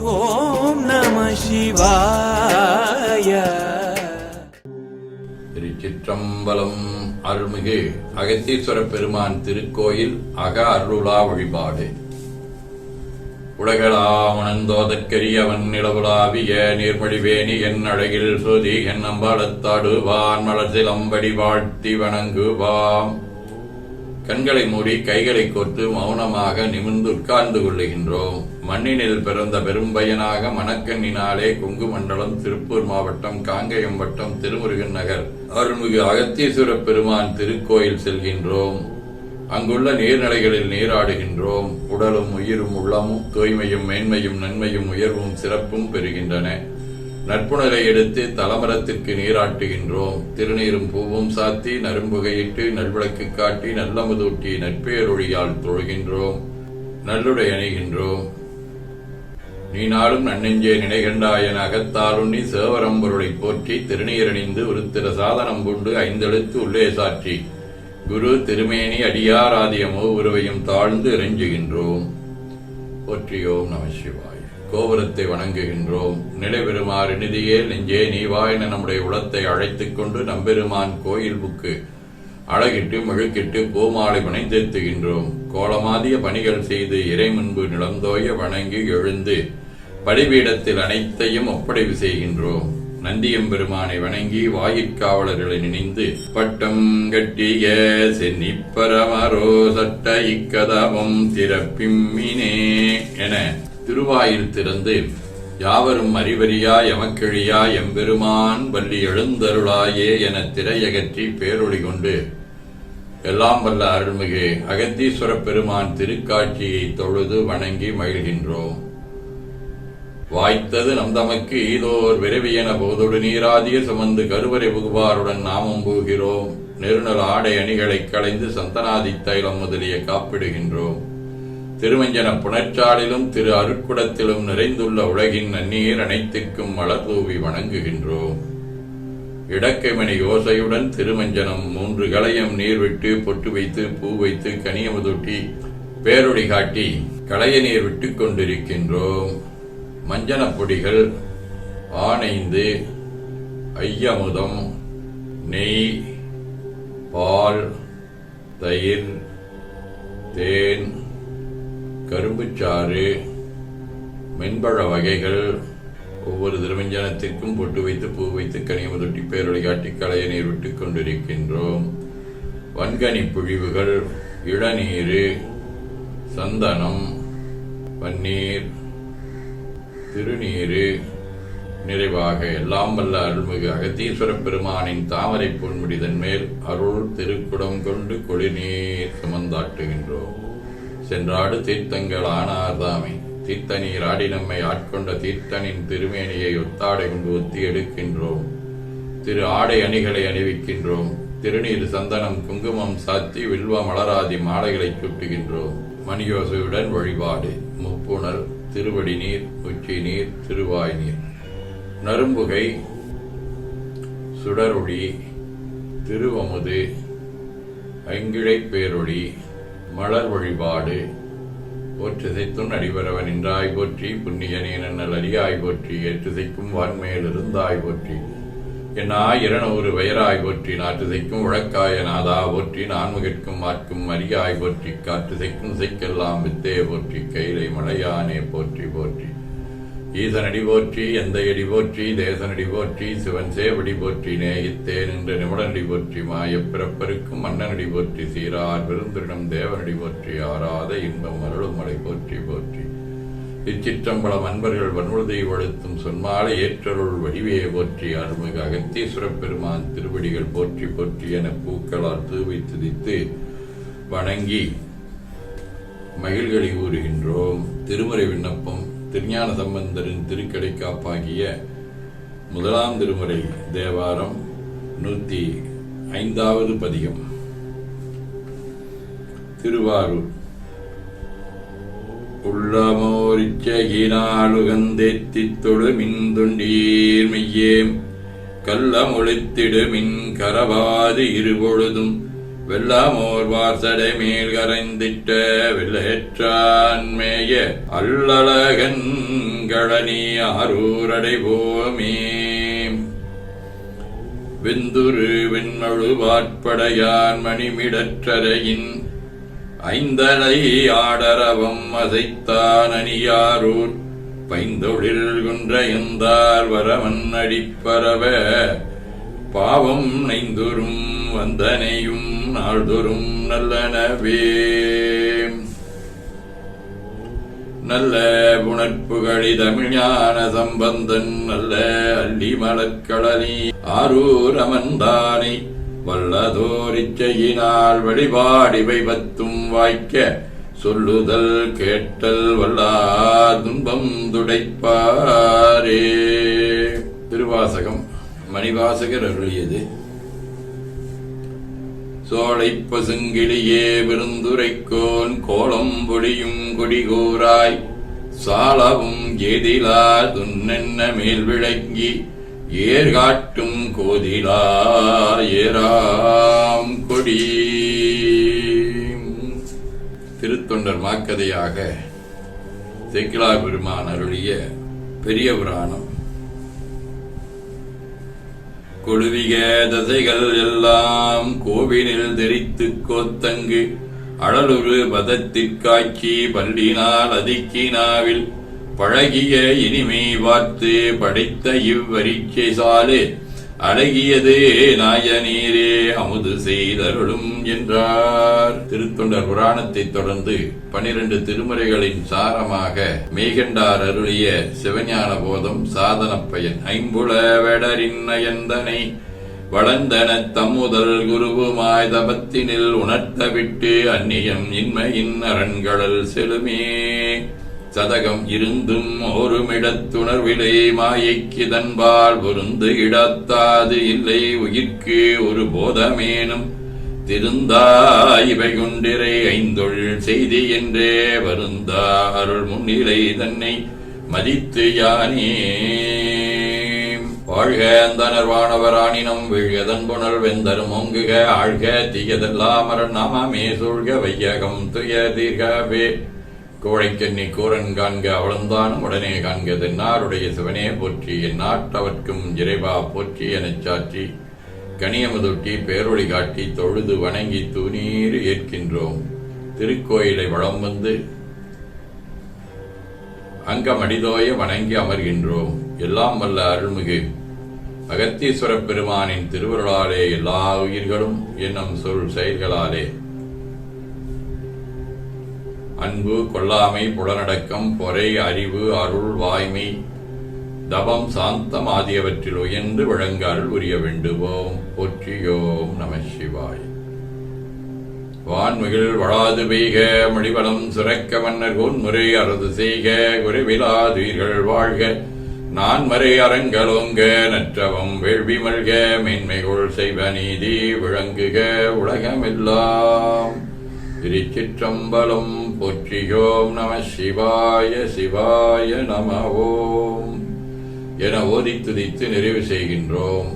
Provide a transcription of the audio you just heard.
ஓம் நம சிவாய. திருச்சிற்றம்பலம். அருள்மிகு அகத்தீஸ்வர பெருமான் திருக்கோயில் அக அருளா வழிபாடு. உலகளாமணந்தோதற்கரியவன் நிலவுலாவிய நீர்மொழிவேணி என் அழகில் சொதி என் அம்பாளத்தாடுவான் மலர்சிலம்படி வாழ்த்தி வணங்குவாம். கண்களை மூடி கைகளை கோர்த்து மௌனமாக நிமிர்ந்து உட்கார்ந்து கொள்ளுகின்றோம். மண்ணினில் பிறந்த பெரும்பயனாக மணக்கண்ணினாலே கொங்கு மண்டலம் திருப்பூர் மாவட்டம் காங்கயம் வட்டம் திருமுருகன் நகர் அருள்மிகு அகத்தீஸ்வர பெருமான் திருக்கோயில் செல்கின்றோம். அங்குள்ள நீர்நிலைகளில் நீராடுகின்றோம். உடலும் உயிரும் உள்ளமும் தூய்மையும் மேன்மையும் நன்மையும் உயர்வும் சிறப்பும் பெறுகின்றன. நட்புணரை எடுத்து தலமரத்திற்கு நீராட்டுகின்றோம். திருநீரும் பூவும் சாத்தி நரும்புகையிட்டு நல்விளக்கு காட்டி நல்லமுதூட்டி நட்பேரொழியால் தொழுகின்றோம். நல்லுடை அணிகின்றோம். நீ நாளும் நன்னெஞ்சே நினைகண்டாயன அகத்தாலுண்ணி சேவரம்பொருளை போற்றி திருநீரணிந்து உருத்திர சாதனம் கொண்டு ஐந்தெழுத்து உள்ளே சாற்றி குரு திருமேனி அடியாராதியமோ உருவையும் தாழ்ந்து இறைஞ்சுகின்றோம். போற்றியோம் நம சிவாய. கோபுரத்தை வணங்குகின்றோம். நிலைபெறுமாறு நிதியே நெஞ்சே நீவாயின நம்முடைய உளத்தை அழைத்துக் கொண்டு நம்பெருமான் கோயில் புக்கு அழகிட்டு மெழுக்கிட்டு பூமாலை வணைந்தேத்துகின்றோம். கோலமாதிய பணிகள் செய்து இறை முன்பு நிலந்தோய வணங்கி எழுந்து பலிபீடத்தில் அனைத்தையும் ஒப்படைவு செய்கின்றோம். நந்தியம்பெருமானை வணங்கி வாயிற்காவலர்களை நினைந்து பட்டம் கட்டிய சென்னிப்பரமரோ சட்ட இக்கதவம் திறப்பிம்மினே என திருவாயில் திறந்து யாவரும் அறிவறியா எமக்கிழியா எம்பெருமான் வள்ளி எழுந்தருளாயே என திரையகற்றி பேரொளி கொண்டு எல்லாம் வல்ல அருள்மிகு அகத்தீஸ்வர பெருமான் திருக்காட்சியை தொழுது வணங்கி மகிழ்கின்றோம். வாய்த்தது நம் தமக்கு ஈதோர் விரைவியன போதொடு நீராதிய சுமந்து கருவறை புகுவாருடன் நாமும் போகிறோம். நெருநல் ஆடை அணிகளை களைந்து சந்தனாதி தைலம் முதலிய காப்பிடுகின்றோம். திருமஞ்சன புணர்ச்சாலிலும் திரு அருட்குடத்திலும் நிறைந்துள்ள உலகின் நன்னீர் அனைத்திற்கும் மலர் தூவி வணங்குகின்றோம். இடக்கைமணி யோசையுடன் திருமஞ்சனம் 3 களையம் நீர் விட்டு பொட்டு வைத்து பூ வைத்து கனியமுதூட்டி பேரொடி காட்டி களைய நீர் விட்டுக் கொண்டிருக்கின்றோம். மஞ்சன பொடிகள் ஆனைந்து ஐயமுதம் நெய் பால் தயிர் தேன் கரும்புச்சாறு மென்பழ வகைகள் ஒவ்வொரு திருமஞ்சனத்திற்கும் பொட்டு வைத்து பூ வைத்து கனியமுதொட்டி பேரொளி காட்டி களைய நீர் விட்டுக் கொண்டிருக்கின்றோம். வன்கனி புழிவுகள் இளநீரு சந்தனம் பன்னீர் திருநீரு நிறைவாக எல்லாம் வல்ல அருள்மிகு அகத்தீஸ்வர பெருமானின் தாமரை பொன்முடிதன் மேல் அருள் திருக்குடம் கொண்டு கொளிநீர் சுமந்தாட்டுகின்றோம். சென்றாடு தீர்த்தங்கள் ஆனார்தாமே தீர்த்த நீர் ஆடி நம்மை ஆட்கொண்ட தீர்த்தனின் திருமேனியை ஒத்தாடை கொண்டு ஒத்தி எடுக்கின்றோம். திரு ஆடை அணிகளை அணிவிக்கின்றோம். திருநீர் சந்தனம் குங்குமம் சாத்தி வில்வ மலராதி மாலைகளை சுட்டுகின்றோம். மணியோசையுடன் வழிபாடு. முப்புணல் திருவடி நீர் உச்சி நீர் திருவாய் நீர் நரும்புகை சுடரொளி திருவமுது ஐங்கிழை பேரொளி மலர் வழிபாடு. போற்றிசைத்தும் அடிபரவன் நின்றாய் போற்றி புண்ணியனே நன்னல் அடியாய் போற்றி ஏற்றிசைக்கும் வான்மேல் இருந்தாய் போற்றி என்னாய் 200 வயராய் போற்றி நாற்றிசைக்கும் உழக்காய நாதா போற்றி நான்முகற்கும் மாற்கும் அரியாய் போற்றி காற்றிசைக்கும் சைக்கெல்லாம் வித்தே போற்றி கைலை மலையானே போற்றி போற்றி ஈசனடி போற்றி எந்தையடி போற்றி தேசனடி போற்றி சிவன் சேவடி போற்றி நேயித்தே நின்ற நிமிடனடி போற்றி மாயப் பிறப்பருக்கும் மன்னனடி போற்றி சீரார் பெருந்திருடம் தேவனடி போற்றி ஆராத இன்பம் அருளும் மலை போற்றி போற்றி இச்சிற்றம்பலம் அன்பர்கள் வன்முழுதை வழுத்தும் சொன்மாலை ஏற்றருள் வடிவே போற்றி அருள்மிகு அகத்தீஸ்வர பெருமான் திருவடிகள் போற்றி போற்றி என பூக்களால் தூவி துதித்து வணங்கி மகிழ்களை ஊறுகின்றோம். திருமுறை விண்ணப்பம். திருஞான சம்பந்தரின் திருக்கடை காப்பாகிய 1ஆம் திருமுறை தேவாரம் 105வது பதிகம். திருவாரூர். உள்ளமோரிச்சகினாலுகந்தேத்தித் தொழுமின் தொண்டீர் மெய்யேம் கள்ளமொழித்திடுமின் கரவாது இருபொழுதும் வெள்ளமோர் வார்சடை மேல் கரைந்திட்ட வெள்ளேற்றான்மேய அல்லழகன் செங்கழனி ஆரூரடைவோமே. வெந்துரு வெண்மழுவாட்படையான் மணிமிடற்றரையின் ஐந்தலை ஆடரவம் அசைத்தான் அணியாரூர் பைந்தொழில் குன்றையந்தார் வரவன் அடிப்பரவ பாவம் நைந்துரும் வந்தனையும் நாள்தொறும் நல்லனவே. நல்ல புணர்ப்புகளி தமிழ்ஞான சம்பந்தன் நல்ல அள்ளி மலர்கடலி ஆரூர் அமர்ந்தானை வல்லதோரிச்சையினால் வழிபாடிவை பத்தும் வாய்க்க சொல்லுதல் கேட்டல் வல்லார் துன்பம் துடைப்பாரே. திருவாசகம் மணிவாசகர் அருளியது. சோலை பசுங்கிளியே விருந்துரைக்கோன் கோலம் பொழியும் கொடிகூராய் சாலவும் ஏதிலா துன்னென்ன மேல் விளங்கி ஏர்காட்டும் கோதிலா ஏராம் கொடி. திருத்தொண்டர் மாக்கதையாக சேக்கிழார் பெருமான் அருளிய பெரிய புராணம். கொழுவிக தசைகள் எல்லாம் கோவிலில் தெரித்து கோத்தங்கு அழலுரு பதத்திற்காட்சி பல்லினால் அதிக்கினாவில் பழகிய இனிமை பார்த்து படைத்த இவ்வரிச்சை சாலே அழகியதே நாயனீரே அமுது செய்தருளும் என்றார். திருத்தொண்டர் புராணத்தை தொடர்ந்து 12 திருமுறைகளின் சாரமாக மெய்கண்டார் அருளிய சிவஞான போதம் சாதன பயன். ஐம்புல வேடரின் நயந்தனை வளர்ந்தன தம்முதல் குருவுமாய் தபத்தினில் உணர்த்த விட்டு அந்நியம் இன்மையின் அரண்களல் செலுமே. சதகம் இருந்தும் ஒருமிடத்துணர்விலை மாயைக்கு தன்பால் பொருந்து இடத்தாது இல்லை உயிர்க்கு ஒரு போதமேனும் திருந்தா இவை கொண்டிரை ஐந்தொழில் செய்தி என்றே வருந்தா அருள் முன்னிலை தன்னை மதித்து யானே. வாழ்க அந்தனர் வானவராணினம் வீழ்கதன் புனல் வெந்தரும் ஓங்குக ஆழ்க தீயதெல்லாம் அரண் நாமே சூழ்க வையகம் துய தீர்கவே. கோழைக்கண்ணி கூரன் காண்க அவளந்தானும் உடனே காண்க தென்னாருடைய சிவனே போற்றி என் நாட்டவர்க்கும் இறைவா போற்றி எனச் சாற்றி கனியமுதொட்டி பேரொளி காட்டி தொழுது வணங்கி தூணீர் ஏற்கின்றோம். திருக்கோயிலை வளம் வந்து அங்கமடிதோய வணங்கி அமர்கின்றோம். எல்லாம் வல்ல அருள்மிகு அகத்தீஸ்வர பெருமானின் திருவருளாலே எல்லா உயிர்களும் என்னும் சொல் செயல்களாலே அன்பு கொல்லாமை புலனடக்கம் பொறை அறிவு அருள் வாய்மை தபம் சாந்தம் ஆகியவற்றில் உயர்ந்து விளங்க அருள் உரிய வேண்டுவோம். போற்றியோம் நம சிவாய். வான்மிகில் வளாது பெய்க மடிவளம் சுரக்க மன்னர் கோன்முறை அரது செய்க குறைவிலாதுயிர்கள் வாழ்க நான்மறை அறங்களோங்க நற்றவம் வேள்வி மல்க மேன்மைகொள் செய்வ நீதி விளங்குக உலகமெல்லாம். திருச்சிற்றம்பலம். போற்றியோம் நம சிவாய சிவாய நம ஓம் என ஓதி துதித்து நிறைவு செய்கின்றோம்.